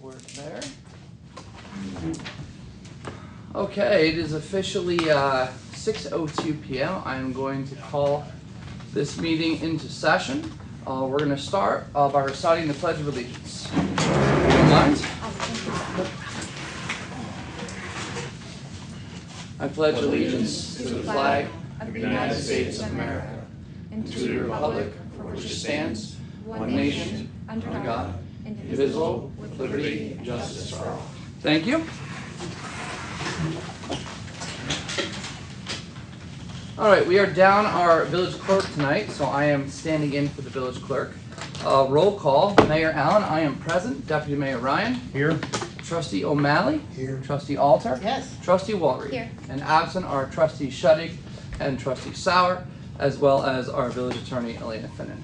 work there. Okay, it is officially 6:02 p.m. I'm going to call this meeting into session. We're going to start by reciting the Pledge of Allegiance. If you don't mind. I pledge allegiance to the flag of the United States of America and to the republic for which it stands, one nation, under God, indivisible, with liberty and justice for all. Thank you. All right, we are down our village clerk tonight, so I am standing in for the village clerk. Roll call. Mayor Allen, I am present. Deputy Mayor Ryan. Here. Trustee O'Malley. Here. Trustee Alter. Yes. Trustee Walry. Here. And absent are Trustee Shuddick and Trustee Sauer, as well as our village attorney, Elena Finnan.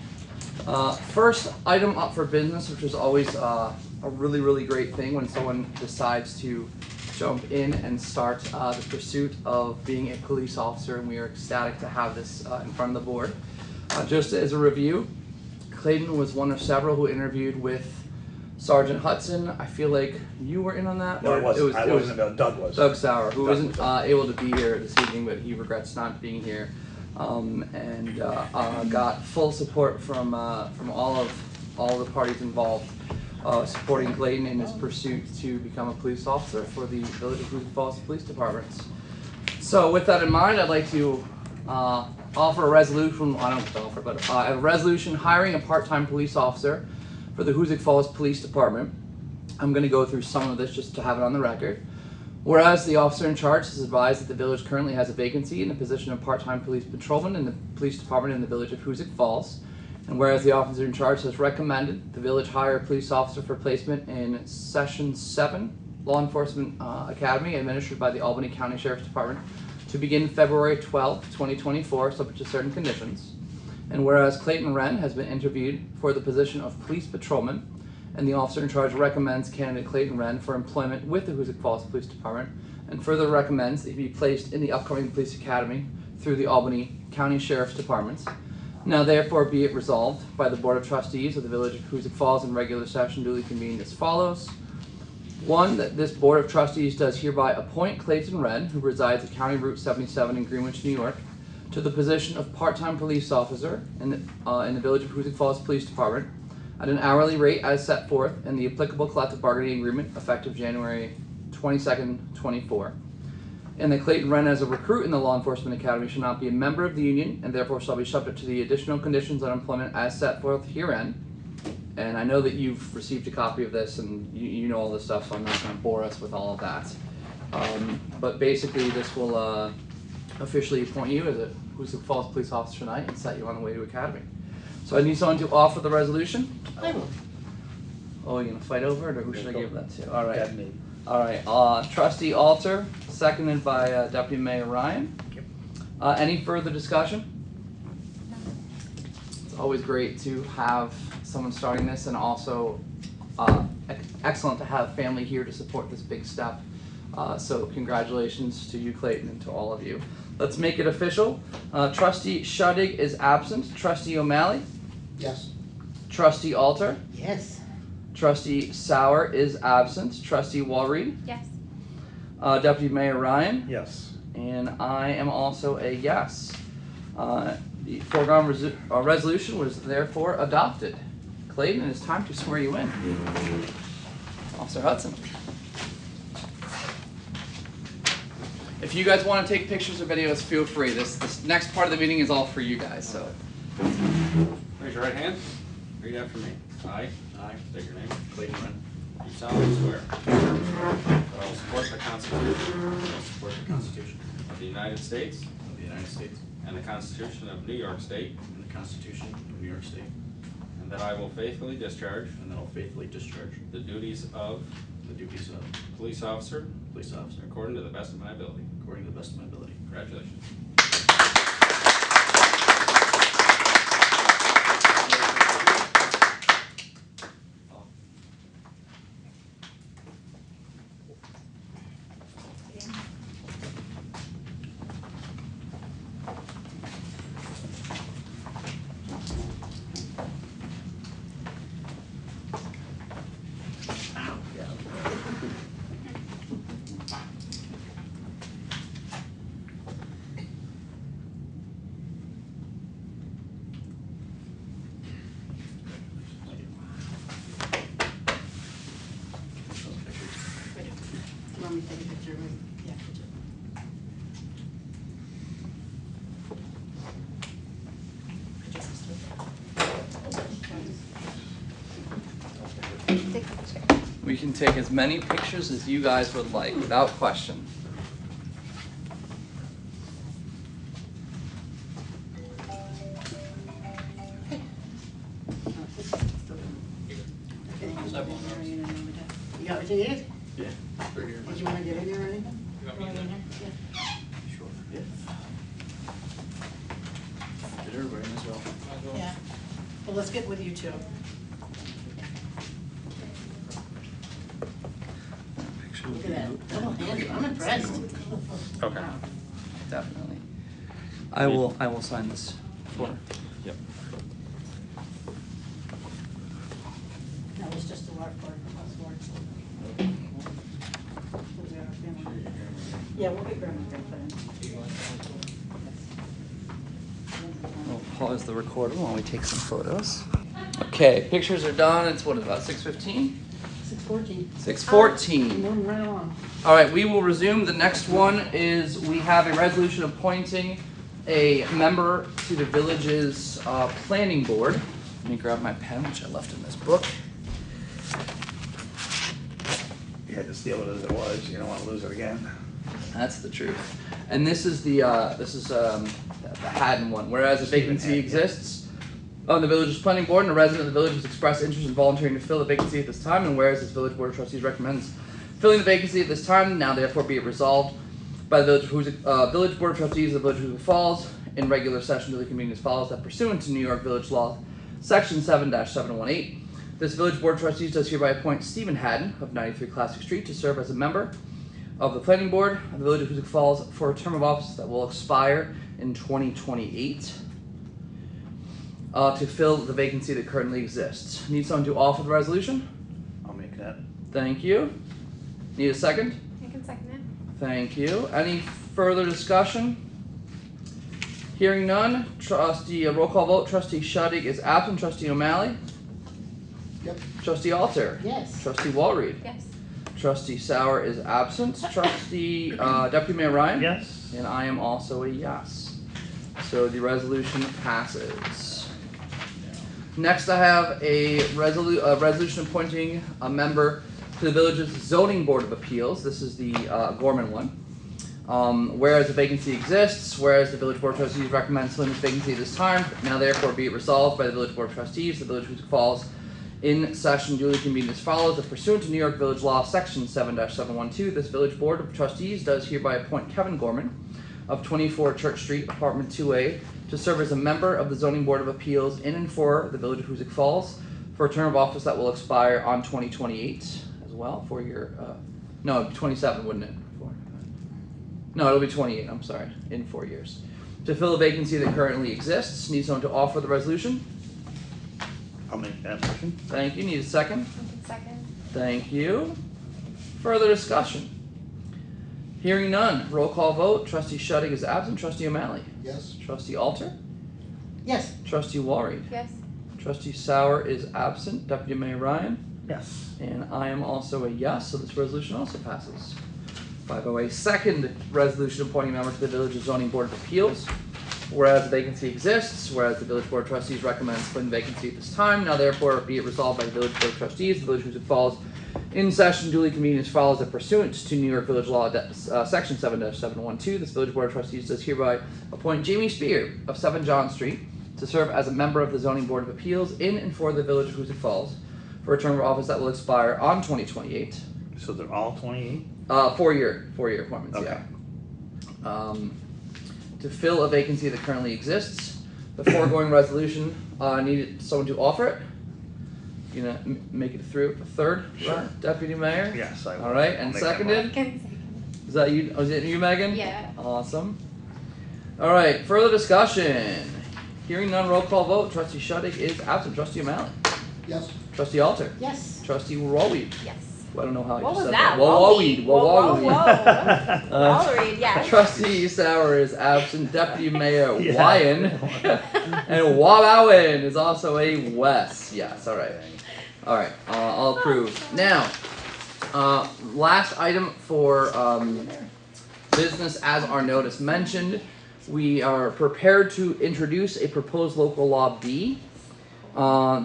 First item up for business, which is always a really, really great thing when someone decides to jump in and start the pursuit of being a police officer, and we are ecstatic to have this in front of the board. Just as a review, Clayton was one of several who interviewed with Sergeant Hudson. I feel like you were in on that. No, I wasn't. I wasn't. Doug was. Doug Sauer, who Doug wasn't able to be here this evening, but he regrets not being here, and got full support from all the parties involved, supporting Clayton in his pursuit to become a police officer for the Village of Hoosick Falls Police Departments. So, with that in mind, I'd like to offer a resolution. I don't have to offer, but a resolution hiring a part-time police officer for the Hoosick Falls Police Department. I'm going to go through some of this just to have it on the record. Whereas the officer in charge has advised that the village currently has a vacancy in the position of part-time police patrolman in the police department in the Village of Hoosick Falls. And whereas the officer in charge has recommended the village hire a police officer for placement in Session 7 Law Enforcement Academy administered by the Albany County Sheriff's Department to begin February 12, 2024, subject to certain conditions. And whereas Clayton Wren has been interviewed for the position of police patrolman, and the officer in charge recommends candidate Clayton Wren for employment with the Hoosick Falls Police Department, and further recommends that he be placed in the upcoming police academy through the Albany County Sheriff's Department. Now therefore be it resolved by the Board of Trustees of the Village of Hoosick Falls in regular session duly convened as follows. 1, that this Board of Trustees does hereby appoint Clayton Wren, who resides at County Route 77 in Greenwich, New York, to the position of part-time police officer in the Village of Hoosick Falls Police Department at an hourly rate as set forth in the applicable collective bargaining agreement effective January 22nd, 24. And that Clayton Wren as a recruit in the Law Enforcement Academy shall not be a member of the union and therefore shall be subject to the additional conditions on employment as set forth herein. And I know that you've received a copy of this and you know all this stuff, so I'm not going to bore us with all of that. But basically this will officially appoint you as a Hoosick Falls police officer tonight and set you on the way to academy. So I need someone to offer the resolution. I will. Oh, you're gonna fight over it, or who should I give that to? All right. That me. All right. Trustee Alter, seconded by Deputy Mayor Ryan. Any further discussion? No. It's always great to have someone starting this, and also excellent to have family here to support this big step. So congratulations to you, Clayton, and to all of you. Let's make it official. Trustee Shuddick is absent. Trustee O'Malley? Yes. Trustee Alter? Yes. Trustee Sauer is absent. Trustee Walry? Yes. Deputy Mayor Ryan? Yes. And I am also a yes. The foregone resolution was therefore adopted. Clayton, it is time to swear you in. Officer Hudson. If you guys want to take pictures or videos, feel free. This next part of the meeting is all for you guys. So, Raise your right hand. Read after me. I state your name, Clayton Wren. Do solemnly swear that I will support the Constitution of the United States and the Constitution of New York State, and that I will faithfully discharge the duties of police officer according to the best of my ability. Congratulations. want me to take a picture with, yeah, picture. Picture sister. Take a picture. We can take as many pictures as you guys would like, without question. You got everything in it? Yeah. Did you wanna get in there or anything? You want me to- in there? Yeah. Sure. Yeah. Did everybody as well? Yeah. Well, let's get with you too. Look at that. Double handed. I'm impressed. Okay. Definitely. I will sign this for. Yep. That was just the large part of us large. Yeah, we'll get grandma to put in. We'll pause the recorder while we take some photos. Okay, pictures are done. It's what, about 6:15? 6:14. 6:14. Moving right along. All right, we will resume. The next one is we have a resolution appointing a member to the village's planning board. Let me grab my pen, which I left in this book. You had to steal it as it was, you don't wanna lose it again. That's the truth. And this is the Haddon one. Whereas a vacancy Haddon, yeah. exists on the village's planning board and a resident of the village has expressed interest in volunteering to fill the vacancy at this time, and whereas this village board of trustees recommends filling the vacancy at this time, now therefore be it resolved by the village of Hoosick, village board of trustees of the village of Hoosick Falls in regular session duly convened as follows, that pursuant to New York Village Law, section 7-718, this village board of trustees does hereby appoint Stephen Haddon of 93 Classic Street to serve as a member of the planning board of the village of Hoosick Falls for a term of office that will expire in 2028. To fill the vacancy that currently exists. Need someone to offer the resolution? I'll make that. Thank you. Need a second? I can second it. Thank you. Any further discussion? Hearing none. Trustee, roll call vote. Trustee Shudig is absent. Trustee O'Malley. Yep. Trustee Alter. Yes. Trustee Walreed. Yes. Trustee Sauer is absent. Trustee Deputy Mayor Ryan. Yes. And I am also a yes. So the resolution passes. Next, I have a resolution appointing a member to the village's zoning board of appeals. This is the Gorman one. Whereas a vacancy exists, whereas the village board of trustees recommends filling this vacancy at this time, now therefore be it resolved by the village board of trustees, the village of Hoosick Falls, in session duly convened as follows, that pursuant to New York Village Law, section 7-712, this village board of trustees does hereby appoint Kevin Gorman of 24 Church Street, apartment 2A, to serve as a member of the zoning board of appeals in and for the village of Hoosick Falls for a term of office that will expire on 2028 as well, 4 year, no, 27, wouldn't it? No, it'll be 28, I'm sorry, in 4 years. To fill a vacancy that currently exists, need someone to offer the resolution. I'll make that motion. Thank you, need a second? I can second. Thank you. Further discussion? Hearing none, roll call vote. Trustee Shudig is absent. Trustee O'Malley. Yes. Trustee Alter. Yes. Trustee Walreed. Yes. Trustee Sauer is absent. Deputy Mayor Ryan. Yes. And I am also a yes, so this resolution also passes. 508, second resolution appointing member to the Village Zoning Board of Appeals. Whereas a vacancy exists, whereas the Village Board of Trustees recommends filling the vacancy at this time, now therefore be it resolved by the Village Board of Trustees, the Village of Hoosick Falls, in session duly convened as follows, that pursuant to New York Village Law, section 7-712, this Village Board of Trustees does hereby appoint Jamie Spear of 7 John Street to serve as a member of the Zoning Board of Appeals in and for the Village of Hoosick Falls for a term of office that will expire on 2028. So they're all 28? 4 year appointments, Okay. yeah. To fill a vacancy that currently exists, the foregoing resolution needed someone to offer it. You gonna make it through a third, Sure. right, Deputy Mayor? Yes, I will. All right, I'll and make that seconded? I can second. Is that you? Oh, is it you, Megan? Yeah. Awesome. All right, further discussion. Hearing none, roll call vote. Trustee Shudig is absent. Trustee O'Malley. Yes. Trustee Alter. Yes. Trustee Walweed. Yes. Well, I don't know how I What just was said that? Walweed. Whoa. Walweed. Walreed, yes. Trustee Sauer is absent. Deputy Mayor Yeah. Wyan and Wabowen is also a Wes. Yes. All right. All right. I'll approve. Now, Last item for business, as our notice mentioned, we are prepared to introduce a proposed local law B.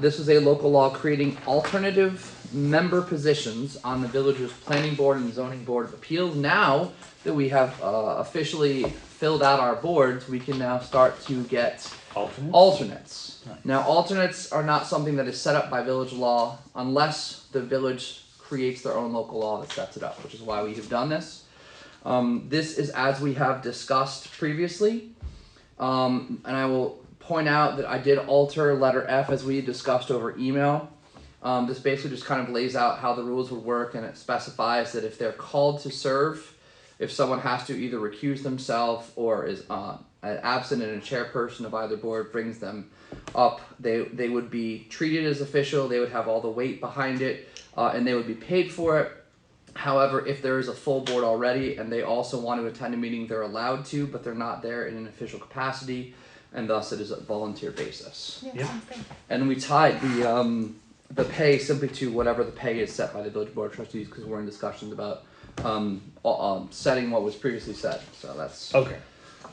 This is a local law creating alternative member positions on the village's planning board and zoning board of appeals. Now that we have officially filled out our boards, we can now start to get alternates. Now, alternates are not something that is set up by village law unless the village creates their own local law that sets it up, which is why we have done this. This is as we have discussed previously, and I will point out that I did alter letter F as we discussed over email. This basically just kind of lays out how the rules would work, and it specifies that if they're called to serve, if someone has to either recuse themselves or is absent and a chairperson of either board brings them up, they would be treated as official, they would have all the weight behind it, and they would be paid for it. However, if there is a full board already and they also want to attend a meeting, they're allowed to, but they're not there in an official capacity, and thus it is a volunteer basis. Yeah, sounds good. And we tied the pay simply to whatever the pay is set by the village board of trustees, because we're in discussions about setting what was previously said. So that's Okay.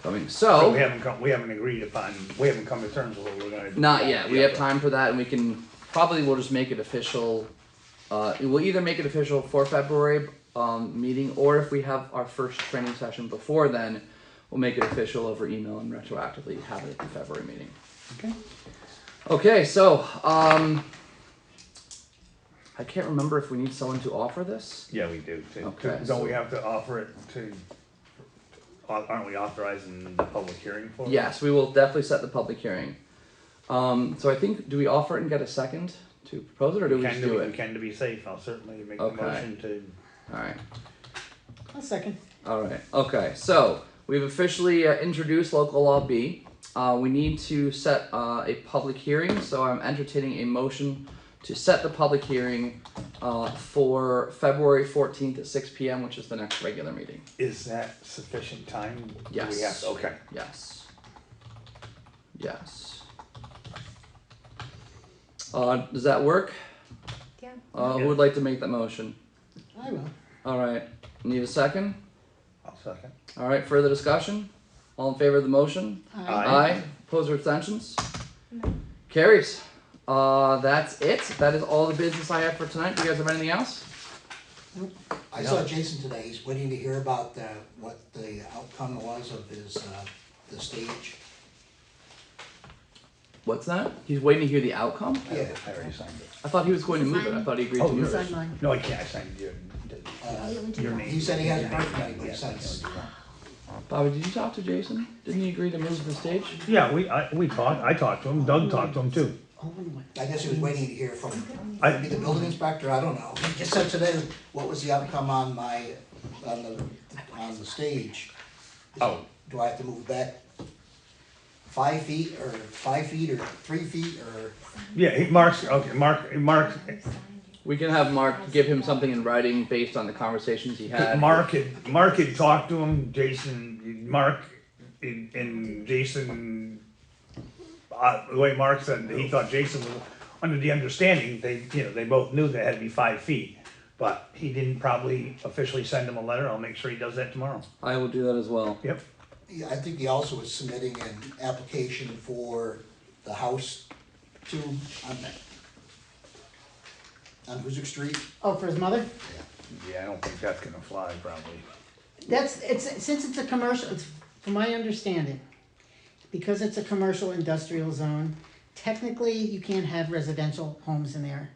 coming. So So we haven't come to terms with what we're gonna do. not yet. We have time for that, and we can we'll just make it official. We'll either make it official for February meeting, or if we have our first training session before then, we'll make it official over email and retroactively have it at the February meeting. Okay. Okay, so I can't remember if we need someone to offer this. Yeah, we do. Okay, Don't we have to offer it to, aren't we authorizing the public hearing for it? Yes, we will definitely set the public hearing. So I think, do we offer it and get a second to propose it, or do we just do We it? can, to be safe, I'll certainly make the Okay. motion to. Alright, A second. alright, okay, so we've officially introduced local law B. We need to set a public hearing, so I'm entertaining a motion to set the public hearing for February 14th at 6 p.m., which is the next regular meeting. Is that sufficient time? Do Yes. we have, okay. Yes. Yes. Does that work? Yeah. Who would like to make that motion? I will. Alright, need a second? I'll second. Alright, further discussion? All in favor of the motion? Aye. Opposed or abstentions? No. Carries. That's it. That is all the business I have for tonight. Do you guys have anything else? I saw Jason today, he's waiting to hear about what the outcome was of his, the stage. What's that? He's waiting to hear the outcome? Yeah. I already signed it. I thought he was going to move it. I thought he agreed to Oh, move Sign it. mine. No, I can't, I signed your Uh, name. He said he hasn't heard from anybody since. Bobby, did you talk to Jason? Didn't he agree to move the stage? Yeah, we talked, I talked to him, Doug talked to him too. I guess he was waiting to hear from I- maybe the building inspector, I don't know. He just said today, what was the outcome on the stage? Oh. Do I have to move it back 5 feet or 3 feet or? Yeah, Mark We can have Mark give him something in writing based on the conversations he had. Mark had talked to him, Mark and Jason, the way Mark said, he thought Jason was under the understanding, they both knew they had to be 5 feet. But he didn't probably officially send him a letter, I'll make sure he does that tomorrow. I will do that as well. Yep. Yeah, I think he also was submitting an application for the house too on Hoosick Street. Oh, for his mother? Yeah, I don't think that's gonna fly probably. Since it's a commercial, from my understanding, because it's a commercial industrial zone, technically you can't have residential homes in there.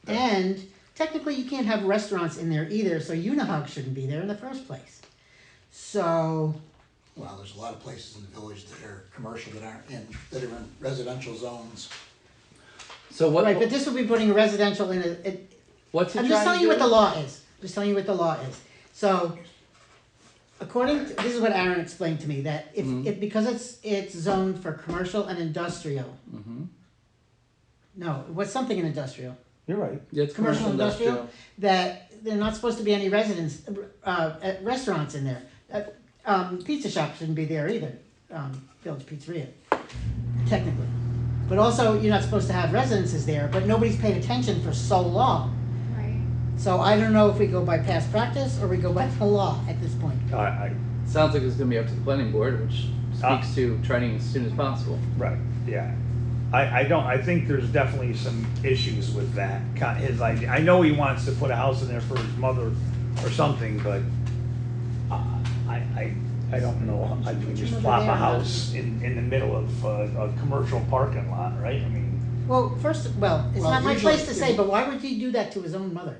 And technically you can't have restaurants in there either, so Unihog shouldn't be there in the first place. So, Well, there's a lot of places in the village that are commercial that are in residential zones. So what? right, but this would be putting residential in What's he I'm trying just telling to you do? what the law is. Just telling you what the law is. So, this is what Aaron explained to me, that if because it's zoned for commercial and industrial. Mhm. No, it was something in industrial. You're right. Yeah, it's Commercial industrial, that there are not supposed to be any restaurants in there. Pizza shop shouldn't be there either, Village Pizzeria, technically. But also, you're not supposed to have residences there, but nobody's paid attention for so long. Right. So I don't know if we go by past practice or we go by the law at this point. Sounds like it's gonna be up to the planning board, which Ah. speaks to training as soon as possible. Right, yeah. I think there's definitely some issues with that, his idea. I know he wants to put a house in there for his mother or something, but I don't know. I think just plop a house in the middle of a commercial parking lot, right? I mean, Well, first, it's Well, not my usually- place to say, but why would he do that to his own mother?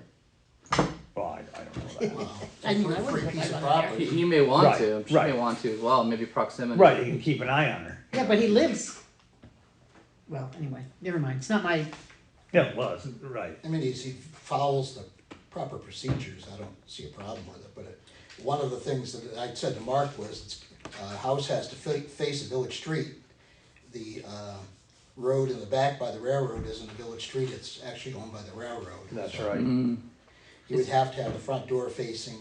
well, I don't know that. Wow. I mean, I Free wouldn't piece put of that on there. property. He may want Right, to, she right. may want to as well, maybe proximity. Right, you can keep an eye on her. Yeah, but he lives, well, anyway, never mind, it's not my, Yeah, well, right. I mean, he follows the proper procedures, I don't see a problem with it, but one of the things that I said to Mark was, house has to face a village street. The road in the back by the railroad isn't a village street, it's actually owned by the railroad. That's So right. You would have to have the front door facing,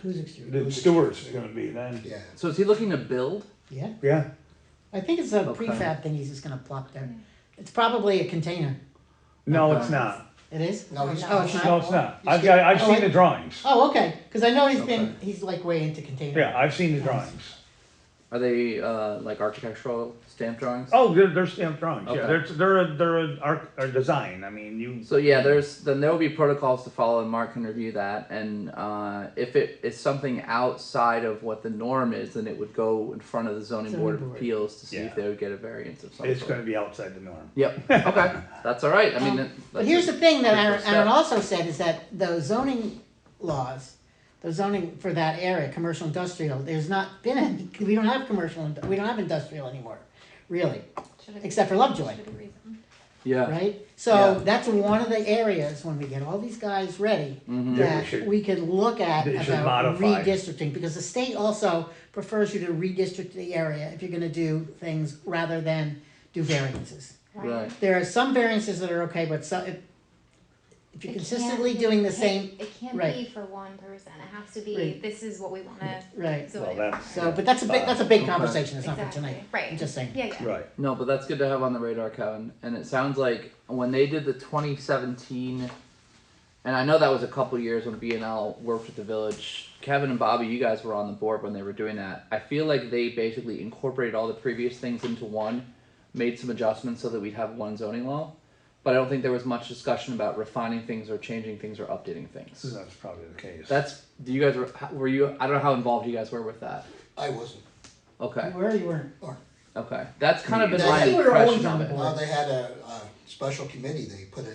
Hoosick Street, The stewards are gonna be then. yeah. So is he looking to build? yeah? Yeah. I think it's a Okay. prefab thing he's just gonna plop there. It's probably a container. No, it's not. It is? No, he's Oh, it's not? No, it's not. I've seen the drawings. Oh, okay, cause I know Okay. he's like way into container. Yeah, I've seen the drawings. Are they like architectural stamp drawings? Oh, they're stamped drawings, yeah, Okay. they're a design, I mean, you. So yeah, then there will be protocols to follow, and Mark can review that. And if it is something outside of what the norm is, then it would go in front of the zoning board of appeals to see Yeah. if they would get a variance of some It's sort. gonna be outside the norm. Yep. Okay, that's all right. I mean, But here's the thing that that's a Aaron step. also said is that the zoning laws, the zoning for that area, commercial industrial, there's not been any, we don't have we don't have industrial anymore, really, except for Lovejoy, Yeah. right? So Yeah. that's one of the areas when we get all these guys ready, Mhm. Yeah, that we should- we could look at they should about modify. redistricting, because the state also prefers you to redistrict the area if you're gonna do things rather than do variances. Right. There are some variances that are okay, but some, if you're consistently doing the same, It can't right. be for one person, it has to be, Right. this is what we wanna right, zone Well, it that's- for. so, but that's a big Okay. conversation, it's not for Exactly. tonight, Right. I'm just saying. Yeah, yeah. Right. No, but that's good to have on the radar, Kevin. And it sounds like when they did the 2017, and I know that was a couple years when B&L worked with the village. Kevin and Bobby, you guys were on the board when they were doing that. I feel like they basically incorporated all the previous things into one, made some adjustments so that we'd have one zoning law. But I don't think there was much discussion about refining things or changing things or updating things. That's probably the case. Do you guys were you? I don't know how involved you guys were with that. I wasn't. Okay, Where you weren't, okay, that's kind of been Yeah, my you were always impression on of the it. board. Well, they had a special committee they put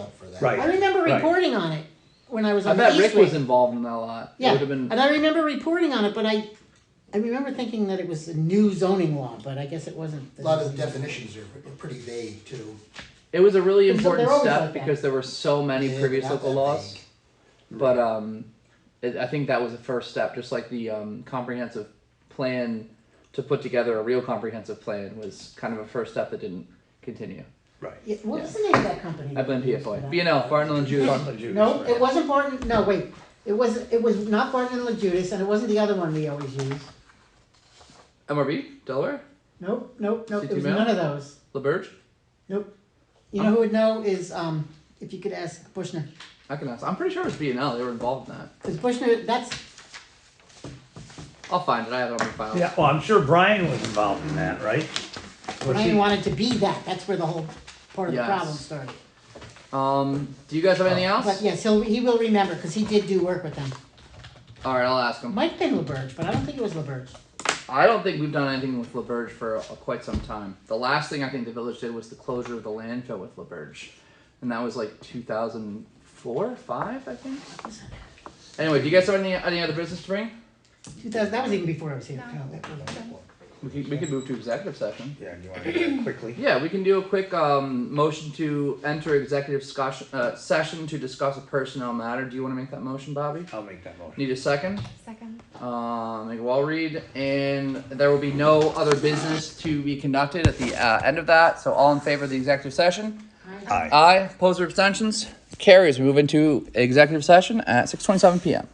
up for that. Right. I remember Right. reporting on it when I was I on the bet East Rick was Wing. involved in that a lot. It Yeah, would have been. and I remember reporting on it, but I remember thinking that it was a new zoning law, but I guess it wasn't. A lot of the definitions are pretty vague too. It was a really They're important always step like that. because there were so many Yeah, previous not local that laws. vague. But I think that was the first step. Just like the comprehensive plan to put together a real comprehensive plan was kind of a first step that didn't continue. Right. Yeah, what was the name of that company? I blame that used PFOA. that? B&L, Barton and Judas. Barton and Judas, No, right. it wasn't Barton, no, wait, it was not Barton and LaJudas, and it wasn't the other one we always use. MRB, Delaware, Nope, it CT was Mail? none of those. LaBerge. Nope. You know who would know is, if you could ask Bushner, I can ask. I'm pretty sure it was B&L. They were involved in that. cause Bushner, that's, I'll find it. I have it on my file. Yeah, well, I'm sure Brian was involved in that, right? Was Brian he? wanted to be that, that's where the whole part of the Yes. problem started. Do you guys have anything else? But yes, he will remember, cause he did do work with them. All right, I'll ask him. Might have been LaBerge, but I don't think it was LaBerge. I don't think we've done anything with LaBerge for quite some time. The last thing I think the village did was the closure of the landfill with LaBerge. And that was like 2004, 5, I think. Anyway, do you guys have any other business to bring? 2000, that was even before I was here. No. We could move to executive session. Yeah, do you wanna do that quickly? Yeah, we can do a quick motion to enter executive session to discuss a personnel matter. Do you want to make that motion, Bobby? I'll make that motion. Need a second? Second. Make a wall read, and there will be no other business to be conducted at the end of that. So all in favor of the executive session? Aye. Aye. Opposed or abstentions? Carries. We move into executive session at 6:27 p.m.